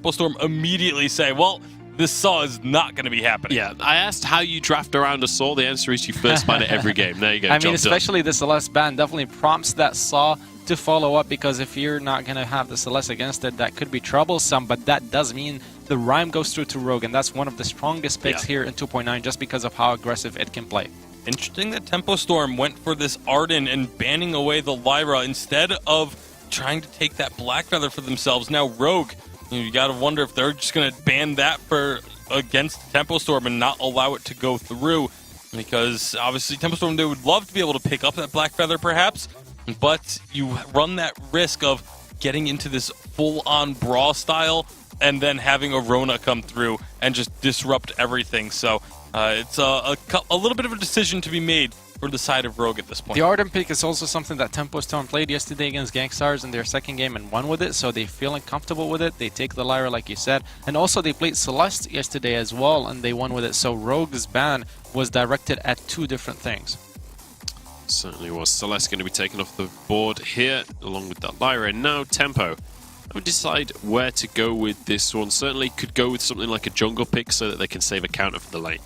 Tempo Storm immediately say, well, this Saw is not going to be happening. Yeah, I asked how you draft around a Saw. The answer is you first find it every game. There you go. I mean, especially the Celeste ban definitely prompts that Saw to follow up, because if you're not going to have the Celeste against it, that could be troublesome, but that does mean the Rhyme goes through to Rogue, and that's one of the strongest picks here in 2.9 just because of how aggressive it can play. Interesting that Tempo Storm went for this Arden and banning away the Lyra instead of trying to take that Black Feather for themselves. Now Rogue, you got to wonder if they're just going to ban that for against Tempo Storm and not allow it to go through, because obviously Tempo Storm, they would love to be able to pick up that Black Feather perhaps, but you run that risk of getting into this full-on brawl style and then having a Rona come through and just disrupt everything. So it's a little bit of a decision to be made for the side of Rogue at this point. The Arden pick is also something that Tempo Storm played yesterday against Gangstars in their second game and won with it, so they're feeling comfortable with it. They take the Lyra, like you said, and also they played Celeste yesterday as well, and they won with it. So Rogue's ban was directed at two different things. Certainly was. Celeste going to be taken off the board here, along with that Lyra. And now Tempo. I would decide where to go with this one. Certainly could go with something like a jungle pick so that they can save a counter for the lane.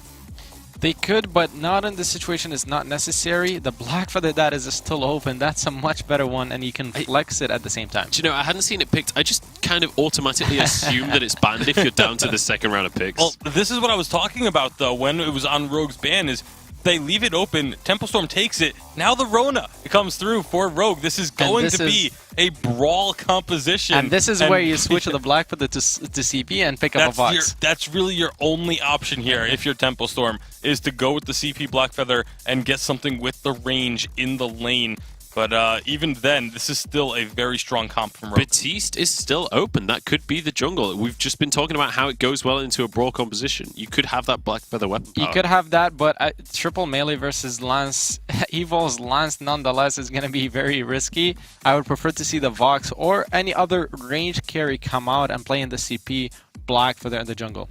They could, but not in this situation. It's not necessary. The Black Feather that is still open. That's a much better one, and you can flex it at the same time. Do you know, I hadn't seen it picked. I just kind of automatically assume that it's banned if you're down to the second round of picks. Well, this is what I was talking about, though, when it was on Rogue's ban, is they leave it open, Tempo Storm takes it, now the Rona comes through for Rogue. This is going to be a brawl composition. And this is where you switch the Black Feather to CP and pick up a Vox. That's really your only option here if you're Tempo Storm, is to go with the CP Black Feather and get something with the range in the lane. But even then, this is still a very strong comp from Rogue. Batiste is still open. That could be the jungle. We've just been talking about how it goes well into a brawl composition. You could have that Black Feather weapon power. You could have that, but triple melee versus Lance, Evil's Lance nonetheless is going to be very risky. I would prefer to see the Vox or any other range carry come out and play in the CP Black Feather in the jungle.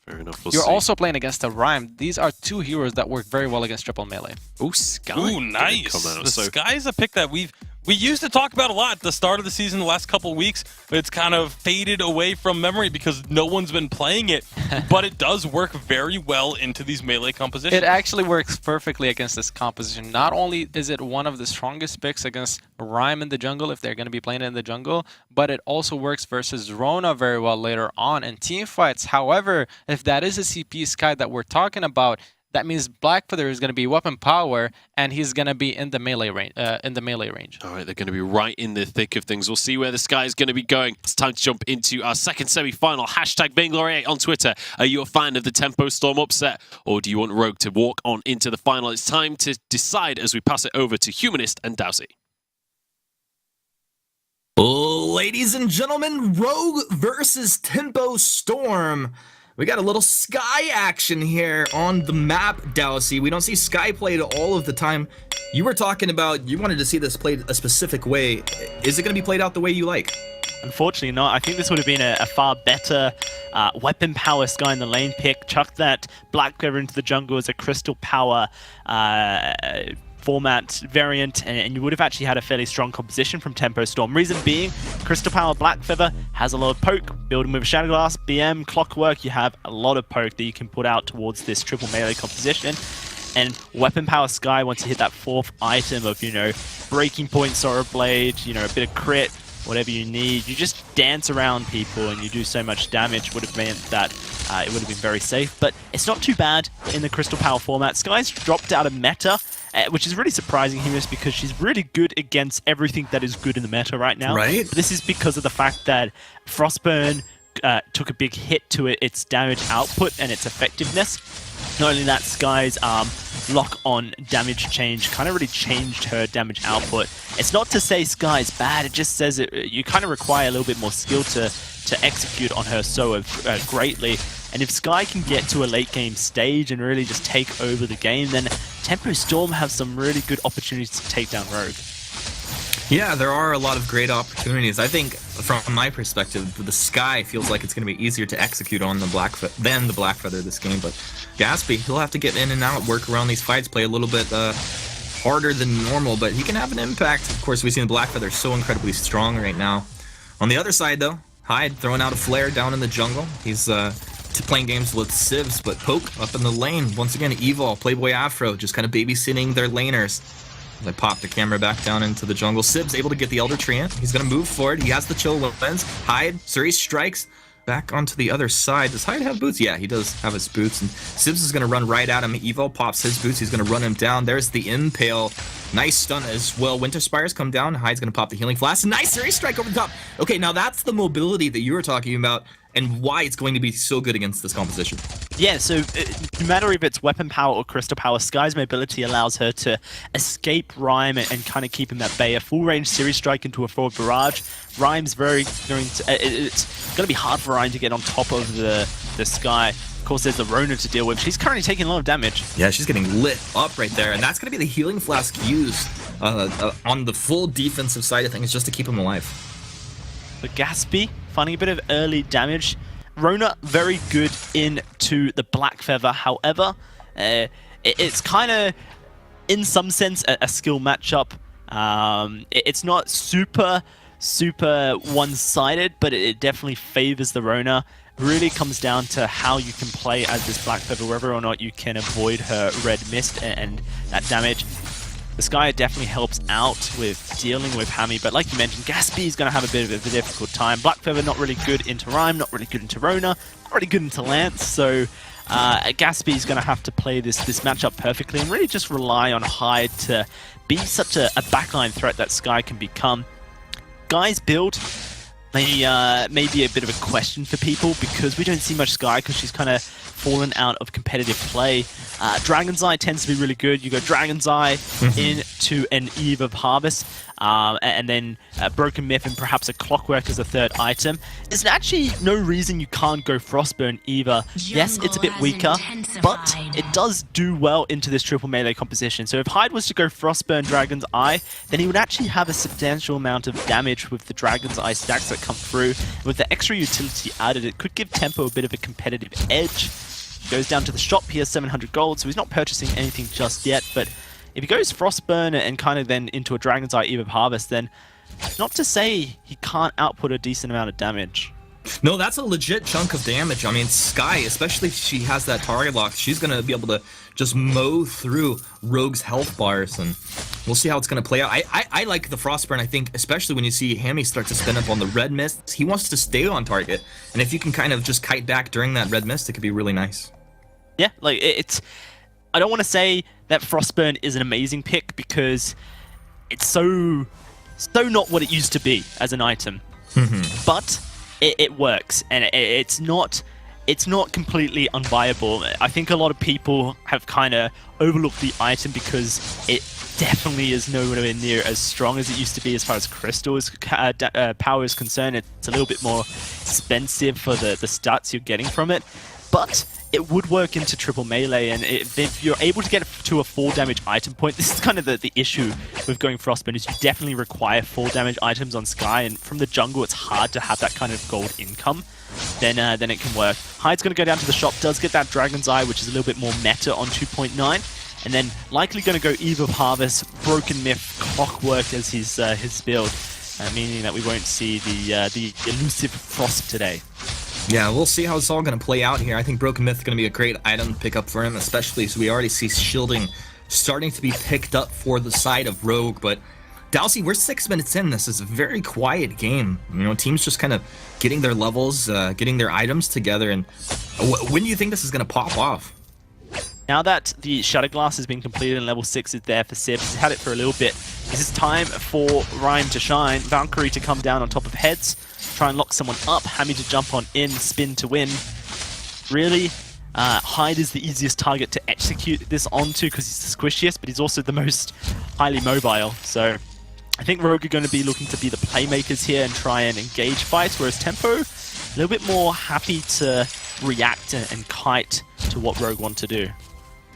Fair enough. You're also playing against a Rhyme. These are two heroes that work very well against triple melee. Oh, Sky. Ooh, nice. Sky is a pick that we used to talk about a lot at the start of the season, the last couple of weeks, but it's kind of faded away from memory because no one's been playing it. But it does work very well into these melee compositions. It actually works perfectly against this composition. Not only is it one of the strongest picks against Rhyme in the jungle, if they're going to be playing it in the jungle, but it also works versus Rona very well later on in team fights. However, if that is a CP Sky that we're talking about, that means Black Feather is going to be weapon power, and he's going to be in the melee range. All right, they're going to be right in the thick of things. We'll see where the Sky is going to be going. It's time to jump into our second semi-final. Hashtag Vainglory on Twitter. Are you a fan of the Tempo Storm upset, or do you want Rogue to walk on into the final? It's time to decide as we pass it over to Humanist and Dowsey. Ladies and gentlemen, Rogue versus Tempo Storm. We got a little Sky action here on the map, Dowsey. We don't see Sky played all of the time. You were talking about you wanted to see this played a specific way. Is it going to be played out the way you like? Unfortunately not. I think this would have been a far better weapon power Sky in the lane pick. Chuck that Black Feather into the jungle as a crystal power format variant, and you would have actually had a fairly strong composition from Tempo Storm. Reason being, Crystal Power Black Feather has a lot of poke. Building with Shadow Glass, BM, Clockwork, you have a lot of poke that you can put out towards this triple melee composition. And Weapon Power Sky, once you hit that fourth item of, Breaking Point, Sorrow Blade, a bit of crit, whatever you need, you just dance around people and you do so much damage. Would have meant that it would have been very safe, but it's not too bad in the Crystal Power format. Sky's dropped out of meta, which is really surprising here, is because she's really good against everything that is good in the meta right now. Right. But this is because of the fact that Frostburn took a big hit to its damage output and its effectiveness. Not only that, Sky's lock-on damage change kind of really changed her damage output. It's not to say Sky's bad, it just says you kind of require a little bit more skill to execute on her so greatly. And if Sky can get to a late game stage and really just take over the game, then Tempo Storm have some really good opportunities to take down Rogue. Yeah, there are a lot of great opportunities. I think, from my perspective, the Sky feels like it's going to be easier to execute on than the Black Feather this game. But Gatsby, he'll have to get in and out, work around these fights, play a little bit harder than normal, but he can have an impact. Of course, we've seen the Black Feather so incredibly strong right now. On the other side, though, Hyde throwing out a flare down in the jungle. He's playing games with Sivs, but Poke up in the lane. Once again, Evil, Playboy Afro, just kind of babysitting their laners. As I pop the camera back down into the jungle. Sivs able to get the Elder Treant. He's going to move forward. He has the chill lens. Hyde, Suri strikes back onto the other side. Does Hyde have boots? Yeah, he does have his boots. And Sivs is going to run right at him. Evo pops his boots. He's going to run him down. There's the Impale. Nice stun as well. Winter Spires come down. Hyde's going to pop the Healing Flask. Nice Suri strike over the top. Okay, now that's the mobility that you were talking about and why it's going to be so good against this composition. Yeah, so no matter if it's weapon power or crystal power, Sky's mobility allows her to escape Rhyme and kind of keep him at bay. A full range series strike into a forward barrage. Rhyme's it's going to be hard for Rhyme to get on top of the Sky. Of course, there's the Rona to deal with. She's currently taking a lot of damage. Yeah, she's getting lit up right there, and that's going to be the Healing Flask used on the full defensive side of things just to keep him alive. But Gatsby finding a bit of early damage. Rona very good into the Black Feather. However, it's kind of, in some sense, a skill matchup. It's not super one-sided, but it definitely favors the Rona. Really comes down to how you can play as this Black Feather, whether or not you can avoid her red mist and that damage. The Sky definitely helps out with dealing with Hammy, but like you mentioned, Gatsby is going to have a bit of a difficult time. Black Feather not really good into Rhyme, not really good into Rona, not really good into Lance, so Gatsby is going to have to play this matchup perfectly and really just rely on Hyde to be such a backline threat that Sky can become. Guy's build may be a bit of a question for people because we don't see much Sky because she's kind of fallen out of competitive play. Dragon's Eye tends to be really good. You go Dragon's Eye into an Eve of Harvest, and then Broken Myth and perhaps a Clockwork as a third item. There's actually no reason you can't go Frostburn either. Yes, it's a bit weaker, but it does do well into this triple melee composition. So if Hyde was to go Frostburn Dragon's Eye, then he would actually have a substantial amount of damage with the Dragon's Eye stacks that come through. With the extra utility added, it could give Tempo a bit of a competitive edge. Goes down to the shop, he has 700 gold, so he's not purchasing anything just yet, but if he goes Frostburn and kind of then into a Dragon's Eye Eve of Harvest, then not to say he can't output a decent amount of damage. No, that's a legit chunk of damage. I mean, Sky, especially if she has that target lock, she's going to be able to just mow through Rogue's health bars, and we'll see how it's going to play out. I like the Frostburn, I think, especially when you see Hammy start to spin up on the red mist. He wants to stay on target, and if you can kind of just kite back during that red mist, it could be really nice. Yeah, like, I don't want to say that Frostburn is an amazing pick because it's so not what it used to be as an item. But it works, and it's not completely unviable. I think a lot of people have kind of overlooked the item because it definitely is nowhere near as strong as it used to be as far as crystal power is concerned. It's a little bit more expensive for the stats you're getting from it, but it would work into triple melee, and if you're able to get to a 4 damage item point, this is kind of the issue with going Frostburn, is you definitely require 4 damage items on Sky, and from the jungle it's hard to have that kind of gold income. Then it can work. Hyde's going to go down to the shop, does get that Dragon's Eye, which is a little bit more meta on 2.9, and then likely going to go Eve of Harvest, Broken Myth, Clockwork as his build, meaning that we won't see the elusive Frost today. Yeah, we'll see how it's all going to play out here. I think Broken Myth is going to be a great item to pick up for him, especially as we already see shielding starting to be picked up for the side of Rogue. But Dowsey, we're 6 minutes in. This is a very quiet game. You know, teams just kind of getting their levels, getting their items together. And when do you think this is going to pop off? Now that the Shatterglass has been completed and level 6 is there for Sib, he's had it for a little bit. This is time for Rhyme to shine, Vainglory to come down on top of heads, try and lock someone up, Hammy to jump on in, spin to win. Really, Hyde is the easiest target to execute this onto because he's the squishiest, but he's also the most highly mobile. So I think Rogue are going to be looking to be the playmakers here and try and engage fights, whereas Tempo, a little bit more happy to react and kite to what Rogue want to do.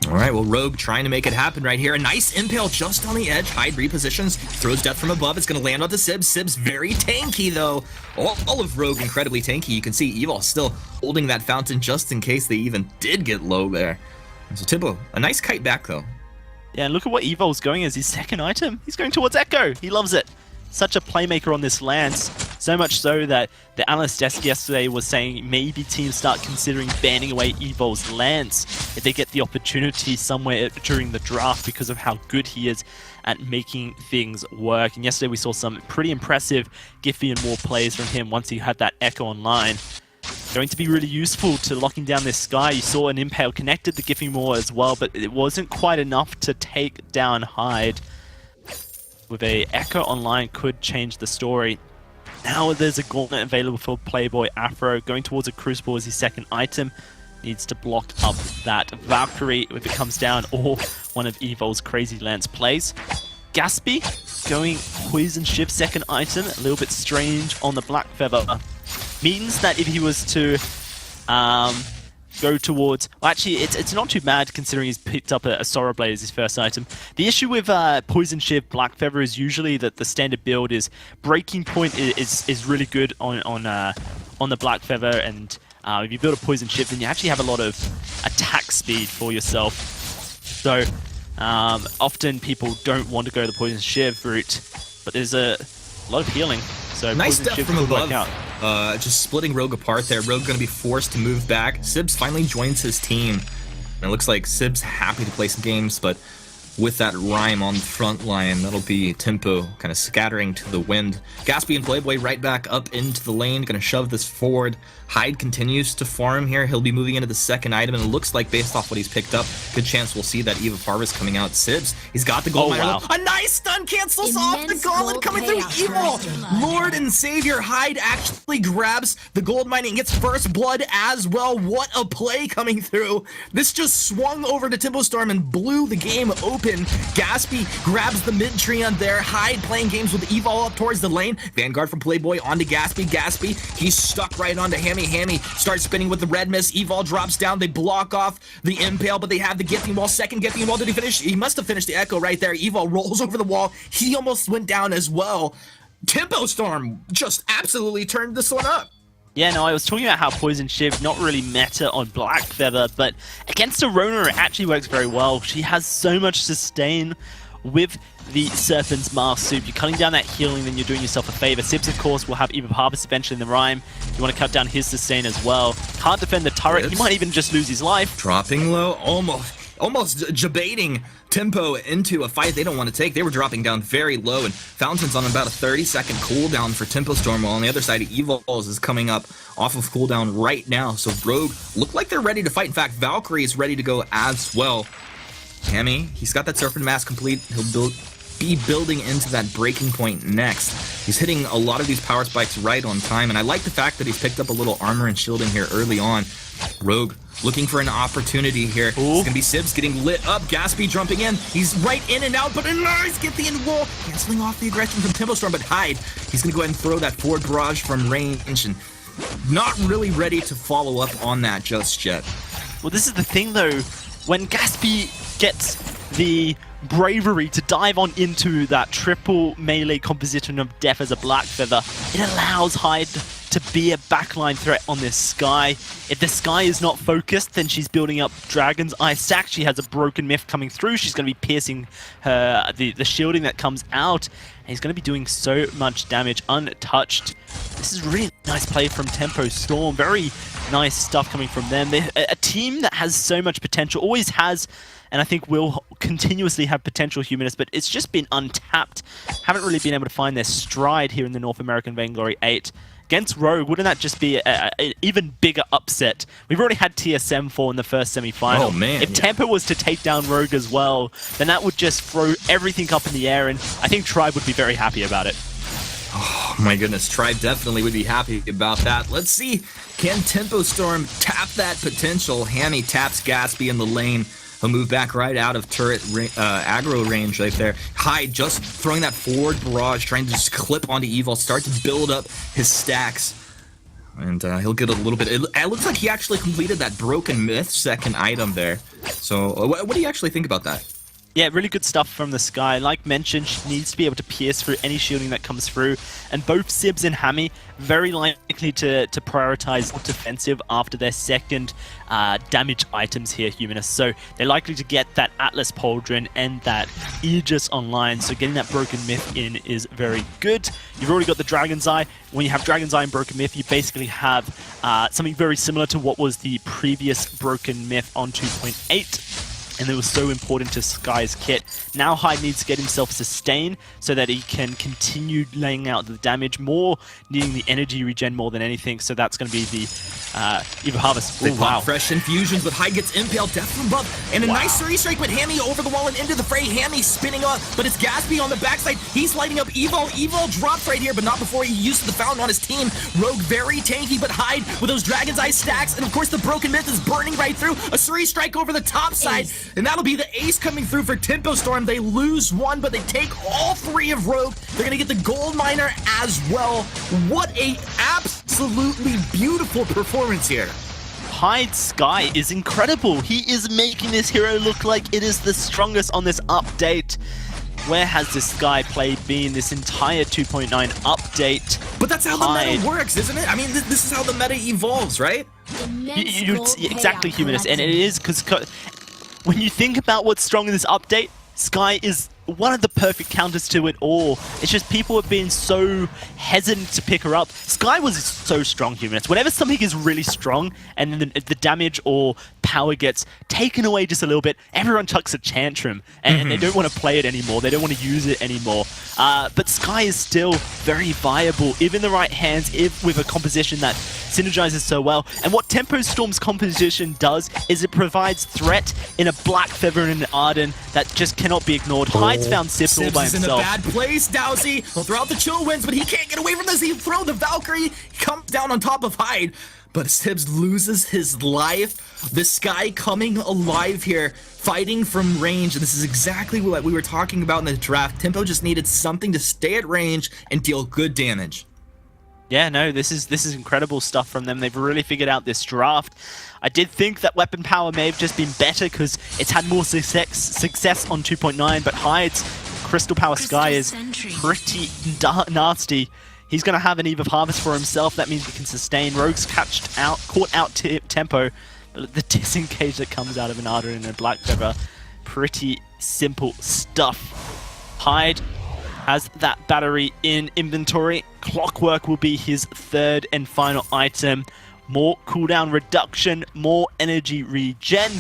All right, well, Rogue trying to make it happen right here. A nice impale just on the edge. Hyde repositions, throws death from above. It's going to land onto Sib. Sib's very tanky, though. All of Rogue incredibly tanky. You can see Evil still holding that fountain just in case they even did get low there. So Timbo, a nice kite back, though. Yeah, and look at what Evol's going as his second item. He's going towards Echo. He loves it. Such a playmaker on this Lance. So much so that the analyst desk yesterday was saying maybe teams start considering banning away Evol's Lance if they get the opportunity somewhere during the draft because of how good he is at making things work. And yesterday we saw some pretty impressive Giphy and War plays from him once he had that Echo online. Going to be really useful to locking down this Sky. You saw an Impale connected the Giphy War as well, but it wasn't quite enough to take down Hyde. With a Echo online could change the story. Now there's a Gauntlet available for Playboy Afro. Going towards a Crucible as his second item. Needs to block up that Valkyrie if it comes down, or one of Evol's Crazy Lance plays. Gaspy going Poison Shift second item. A little bit strange on the Black Feather. Means that if he was to go towards... Well, actually, it's not too bad considering he's picked up a Sorrow Blade as his first item. The issue with Poison Shift Black Feather is usually that the standard build is Breaking Point is really good on the Black Feather, and if you build a Poison Shift, then you actually have a lot of attack speed for yourself. So often people don't want to go the Poison Shift route, but there's a lot of healing. So nice Poison step Shift from could work above. out. Just splitting Rogue apart there. Rogue going to be forced to move back. Sibs finally joins his team. And it looks like Sibs happy to play some games, but with that Rhyme on the front line, that'll be Tempo kind of scattering to the wind. Gaspy and Playboy right back up into the lane, going to shove this forward. Hyde continues to farm here. He'll be moving into the second item, and it looks like based off what he's picked up, good chance we'll see that Eve of Harvest coming out. Sibs, he's got the gold miner. wow. A nice stun cancels off the gauntlet coming through Evil. Lord and Savior Hyde actually grabs the gold mining and gets first blood as well. What a play coming through. This just swung over to Tempo Storm and blew the game open. Gaspy grabs the mid tree on there. Hyde playing games with Evil up towards the lane. Vanguard from Playboy onto Gaspy. Gaspy, he's stuck right onto Hammy. Hammy starts spinning with the red mist. Evil drops down. They block off the Impale, but they have the Gifting Wall. Second Gifting Wall. Did he finish? He must have finished the Echo right there. Evil rolls over the wall. He almost went down as well. Tempo Storm just absolutely turned this one up. Yeah, no, I was talking about how Poison Shift not really meta on Black Feather, but against Arona it actually works very well. She has so much sustain with the Serpent's Mask Soup. You're cutting down that healing, then you're doing yourself a favor. Sibs, of course, will have Eve of Harvest eventually in the Rhyme. You want to cut down his sustain as well. Can't defend the turret. He might even just lose his life. Dropping low, almost debating Tempo into a fight they don't want to take. They were dropping down very low, and Fountain's on about a 30-second cooldown for Tempo Storm, while on the other side, Evil's is coming up off of cooldown right now. So Rogue look like they're ready to fight. In fact, Valkyrie is ready to go as well. Hammy, he's got that Serpent Mask complete. He'll be building into that breaking point next. He's hitting a lot of these power spikes right on time, and I like the fact that he's picked up a little armor and shielding here early on. Rogue looking for an opportunity here. It's going to be Sibs getting lit up. Gaspy jumping in. He's right in and out, but a nice get the end wall. Canceling off the aggression from Tempo Storm, but Hyde, he's going to go ahead and throw that forward barrage from range, and not really ready to follow up on that just yet. Well, this is the thing, though. When Gaspy gets the bravery to dive on into that triple melee composition of Death as a Black Feather, it allows Hyde to be a backline threat on this Sky. If the Sky is not focused, then she's building up Dragon's Eye Sack. She has a broken myth coming through. She's going to be piercing her the shielding that comes out, and he's going to be doing so much damage untouched. This is really nice play from Tempo Storm. Very nice stuff coming from them. They're a team that has so much potential, always has, and I think will continuously have potential, Humanist, but it's just been untapped. Haven't really been able to find their stride here in the North American Vainglory 8. Against Rogue, wouldn't that just be an even bigger upset? We've already had TSM 4 in the first semi-final. Oh, man, if Tempo was to take down Rogue as well, then that would just throw everything up in the air, and I think Tribe would be very happy about it. Oh my goodness, Tribe definitely would be happy about that. Let's see, can Tempo Storm tap that potential? Hammy taps Gaspy in the lane. He'll move back right out of turret aggro range right there. Hyde just throwing that forward barrage, trying to just clip onto Evil, start to build up his stacks. And he'll get a little bit... It looks like he actually completed that Broken Myth second item there. So what do you actually think about that? Yeah, really good stuff from the Sky. Like mentioned, she needs to be able to pierce through any shielding that comes through. And both Sibs and Hammy very likely to prioritize defensive after their second damage items here, Humanist. So they're likely to get that Atlas Pauldron and that Aegis online. So getting that Broken Myth in is very good. You've already got the Dragon's Eye. When you have Dragon's Eye and Broken Myth, you basically have something very similar to what was the previous Broken Myth on 2.8. And it was so important to Sky's kit. Now Hyde needs to get himself sustained so that he can continue laying out the damage, more needing the energy regen more than anything. So that's going to be the Eva Harvest. They pop fresh infusions, but Hyde gets impaled, death from above, and a nice 3 strike with Hammy over the wall and into the fray. Hammy spinning up, but it's Gatsby on the backside. He's lighting up Evil. Evil drops right here, but not before he uses the fountain on his team. Rogue very tanky, but Hyde with those Dragon's Eye stacks, and of course the Broken Myth is burning right through. A 3 strike over the top side, and that'll be the ace coming through for Tempo Storm. They lose one, but they take all 3 of Rogue. They're gonna get the gold miner as well. What a absolutely beautiful performance here. Hyde's Sky is incredible. He is making this hero look like it is the strongest on this update. Where has this Sky play been this entire 2.9 update? But that's how the meta works, isn't it? I mean, this is how the meta evolves, right? Exactly, Humanist. And it is because when you think about what's strong in this update, Sky is one of the perfect counters to it all. It's just people have been so hesitant to pick her up. Sky was so strong, Humanist. Whenever something is really strong and then the damage or power gets taken away just a little bit, everyone chucks a tantrum and they don't want to play it anymore. They don't want to use it anymore. But Sky is still very viable, if in the right hands, if with a composition that synergizes so well. And what Tempo Storm's composition does is it provides threat in a Black Feather and an Arden that just cannot be ignored. Hyde's found Sips all by himself. Is in a bad place, Dowsy. He'll throw out the chill winds, but he can't get away from this. He throw the Valkyrie, he comes down on top of Hyde, but Sibs loses his life. The Sky coming alive here, fighting from range, and this is exactly what we were talking about in the draft. Tempo just needed something to stay at range and deal good damage. Yeah, no, this is incredible stuff from them. They've really figured out this draft. I did think that weapon power may have just been better because it's had more success on 2.9, but Hyde's Crystal Power Sky is pretty nasty. He's going to have an Eve of Harvest for himself. That means he can sustain. Rogue's caught out Tempo. The disengage that comes out of an Ardor and a Black Feather, pretty simple stuff. Hyde has that battery in inventory. Clockwork will be his third and final item. More cooldown reduction, more energy regen.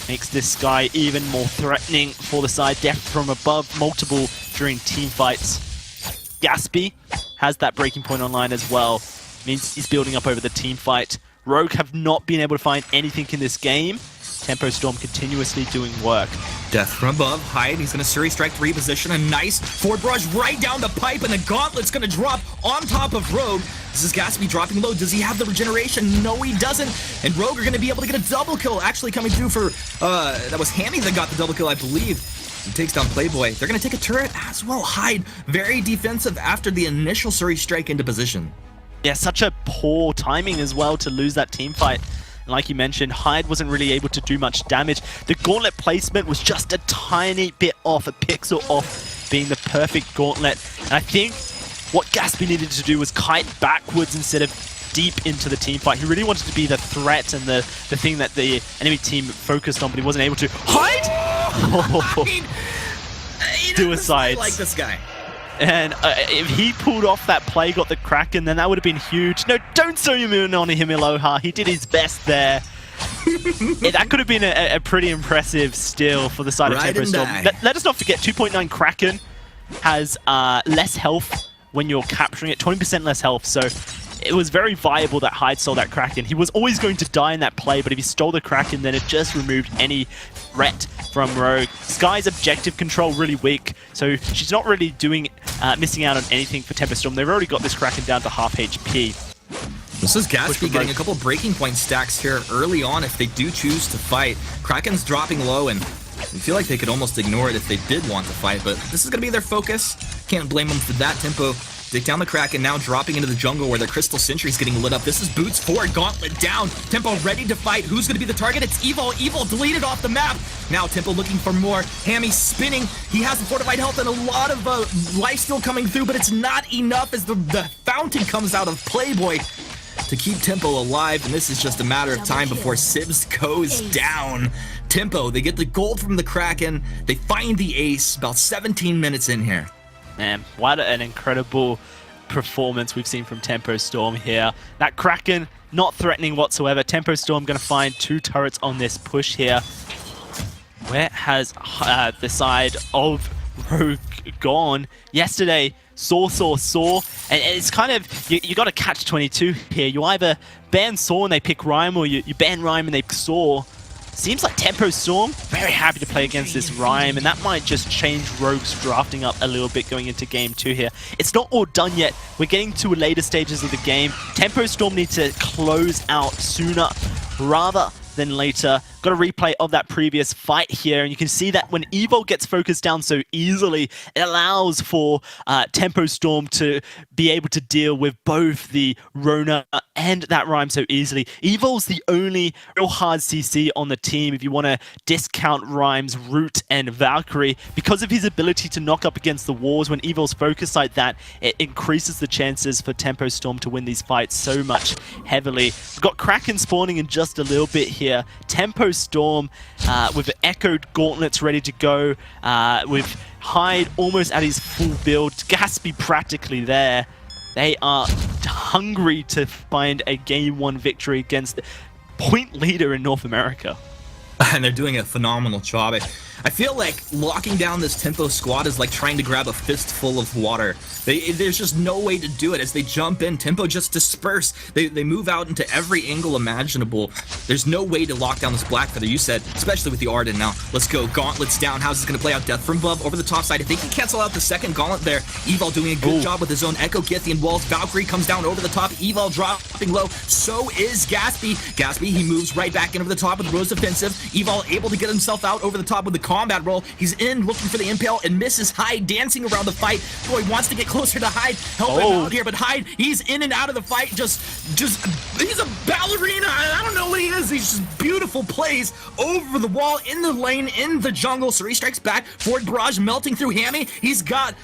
Makes this Sky even more threatening for the side. Death from above, multiple during team fights. Gatsby has that breaking point online as well. Means he's building up over the team fight. Rogue have not been able to find anything in this game. Tempo Storm continuously doing work. Death from above, Hyde, he's gonna Suri Strike to reposition, a nice forward barrage right down the pipe, and the Gauntlet's gonna drop on top of Rogue. This is Gatsby dropping low. Does he have the regeneration? No, he doesn't. And Rogue are gonna be able to get a double kill, actually coming through for, that was Hammy that got the double kill, I believe. He takes down Playboy. They're gonna take a turret as well. Hyde, very defensive after the initial Suri Strike into position. Yeah, such a poor timing as well to lose that team fight. And like you mentioned, Hyde wasn't really able to do much damage. The gauntlet placement was just a tiny bit off, a pixel off being the perfect gauntlet. And I think what Gatsby needed to do was kite backwards instead of deep into the team fight. He really wanted to be the threat and the thing that the enemy team focused on, but he wasn't able to. Hyde! I mean, Suicides. like this guy. And if he pulled off that play, got the Kraken, then that would have been huge. No, don't throw your moon on him, Aloha. He did his best there. That could have been a pretty impressive steal for the side of Tempo Storm. Let us not forget, 2.9 Kraken has less health when you're capturing it, 20% less health. So it was very viable that Hyde stole that Kraken. He was always going to die in that play, but if he stole the Kraken, then it just removed any threat from Rogue. Sky's objective control really weak, so she's not really doing missing out on anything for Tempo Storm. They've already got this Kraken down to half HP. This is Gatsby getting a couple breaking point stacks here early on if they do choose to fight. Kraken's dropping low, and I feel like they could almost ignore it if they did want to fight, but this is going to be their focus. Can't blame them for that. Tempo Take down the Kraken, now dropping into the jungle where the Crystal Sentry is getting lit up. This is Boots forward, Gauntlet down. Tempo ready to fight. Who's going to be the target? It's Evil. Evil deleted off the map. Now Tempo looking for more. Hammy spinning. He has the fortified health and a lot of life still coming through, but it's not enough as the fountain comes out of Playboy to keep Tempo alive, and this is just a matter of time before Sibs goes down. Tempo, they get the gold from the Kraken. They find the ace about 17 minutes in here. Man, what an incredible performance we've seen from Tempo Storm here. That Kraken not threatening whatsoever. Tempo Storm going to find 2 turrets on this push here. Where has the side of Rogue gone? Yesterday, Saw, and it's kind of, you got to catch 22 here. You either ban Saw and they pick Rhyme, or you ban Rhyme and they pick Saw. Seems like Tempo Storm very happy to play against this Rhyme, and that might just change Rogue's drafting up a little bit going into game 2 here. It's not all done yet. We're getting to later stages of the game. Tempo Storm needs to close out sooner rather than later. Got a replay of that previous fight here, and you can see that when Evo gets focused down so easily, it allows for Tempo Storm to be able to deal with both the Rona and that Rhyme so easily. Evo's the only real hard CC on the team if you want to discount Rhyme's Root and Valkyrie. Because of his ability to knock up against the walls, when Evo's focused like that, it increases the chances for Tempo Storm to win these fights so much heavily. We've got Kraken spawning in just a little bit here. Tempo Storm with echoed gauntlets ready to go, with Hyde almost at his full build, Gatsby practically there. They are hungry to find a Game 1 victory against the point leader in North America. And they're doing a phenomenal job. I feel like locking down this Tempo squad is like trying to grab a fistful of water. There's just no way to do it. As they jump in, Tempo just disperse. They move out into every angle imaginable. There's no way to lock down this Blackfeather, you said, especially with the Arden. Now, let's go. Gauntlets down. How's this going to play out? Death from above over the top side. If they can cancel out the second gauntlet there, Evil doing a good job with his own Echo Githian walls. Valkyrie comes down over the top. Evil dropping low. So is Gatsby. Gatsby, he moves right back in over the top with Rose Offensive. Evil able to get himself out over the top with the combat roll. He's in looking for the impale and misses Hyde dancing around the fight. Boy, wants to get closer to Hyde. Help him out here, but Hyde, he's in and out of the fight. Just he's a ballerina. I don't know what he is. He's just beautiful plays over the wall, in the lane, in the jungle. Suri strikes back. Forward barrage melting through Hammy. He's got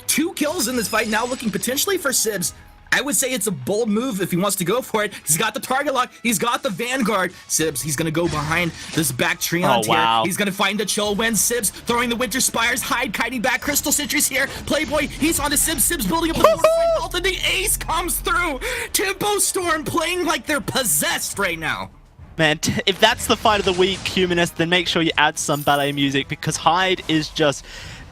2 kills in this fight, now looking potentially for Sibs. I would say it's a bold move if he wants to go for it. He's got the target lock. He's got the Vanguard. Sibs, he's going to go behind this back Treant here. He's going to find the chill win. Sibs throwing the Winter Spires. Hyde kiting back. Crystal Sentry's here. Playboy, he's on to Sibs. Sibs building up the fortified health, and the ace comes through. Tempo Storm playing like they're possessed right now. Man, if that's the fight of the week, Humanist, then make sure you add some ballet music, because Hyde is just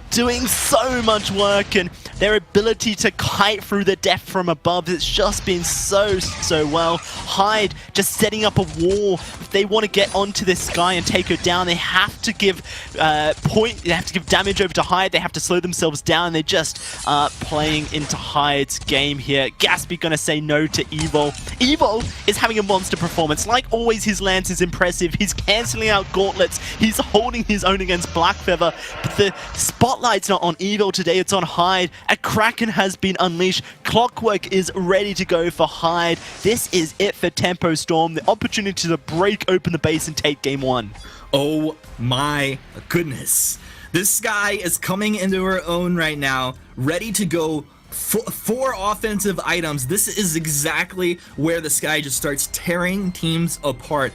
doing so much work, and their ability to kite through the death from above, it's just been so well. Hyde just setting up a wall. If they want to get onto this Skye and take her down, they have to give they have to give damage over to Hyde. They have to slow themselves down. They're just playing into Hyde's game here. Gatsby gonna say no to Evo. Evo is having a monster performance. Like always, his lance is impressive. He's cancelling out gauntlets. He's holding his own against Blackfeather, but the spotlight's not on Evo today, it's on Hyde. A Kraken has been unleashed. Clockwork is ready to go for Hyde. This is it for Tempo Storm. The opportunity to break open the base and take game 1. Oh my goodness. This Skye is coming into her own right now, ready to go. 4 offensive items. This is exactly where the Skye just starts tearing teams apart.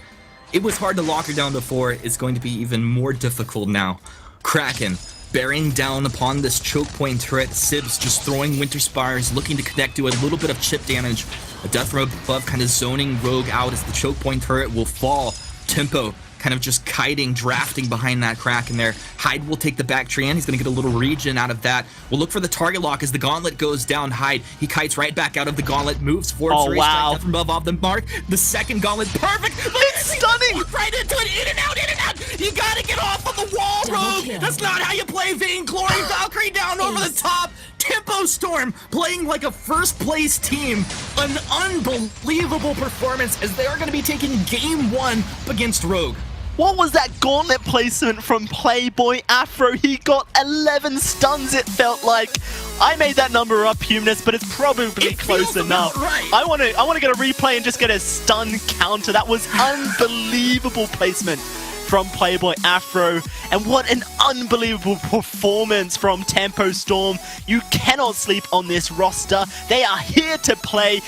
It was hard to lock her down before. It's going to be even more difficult now. Kraken bearing down upon this choke point turret. Sibs just throwing Winter Spires, looking to connect to a little bit of chip damage. A Death from above kind of zoning Rogue out as the choke point turret will fall. Tempo kind of just kiting, drafting behind that Kraken there. Hyde will take the back tree in. He's going to get a little regen out of that. We'll look for the target lock as the gauntlet goes down. Hyde, he kites right back out of the gauntlet, moves forward. Oh, wow. Death from above off the mark. The second gauntlet, perfect. It's stunning. Right into it, in and out, in and out. You got to get off of the wall, Rogue. That's not how you play Vainglory. Valkyrie down over the top. Tempo Storm playing like a first place team. An unbelievable performance as they are going to be taking game 1 against Rogue. What was that gauntlet placement from Playboy Afro? He got 11 stuns, it felt like. I made that number up, Humanist, but it's probably close enough. Right. I want to get a replay and just get a stun counter. That was unbelievable placement from Playboy Afro. And what an unbelievable performance from Tempo Storm. You cannot sleep on this roster. They are here to play.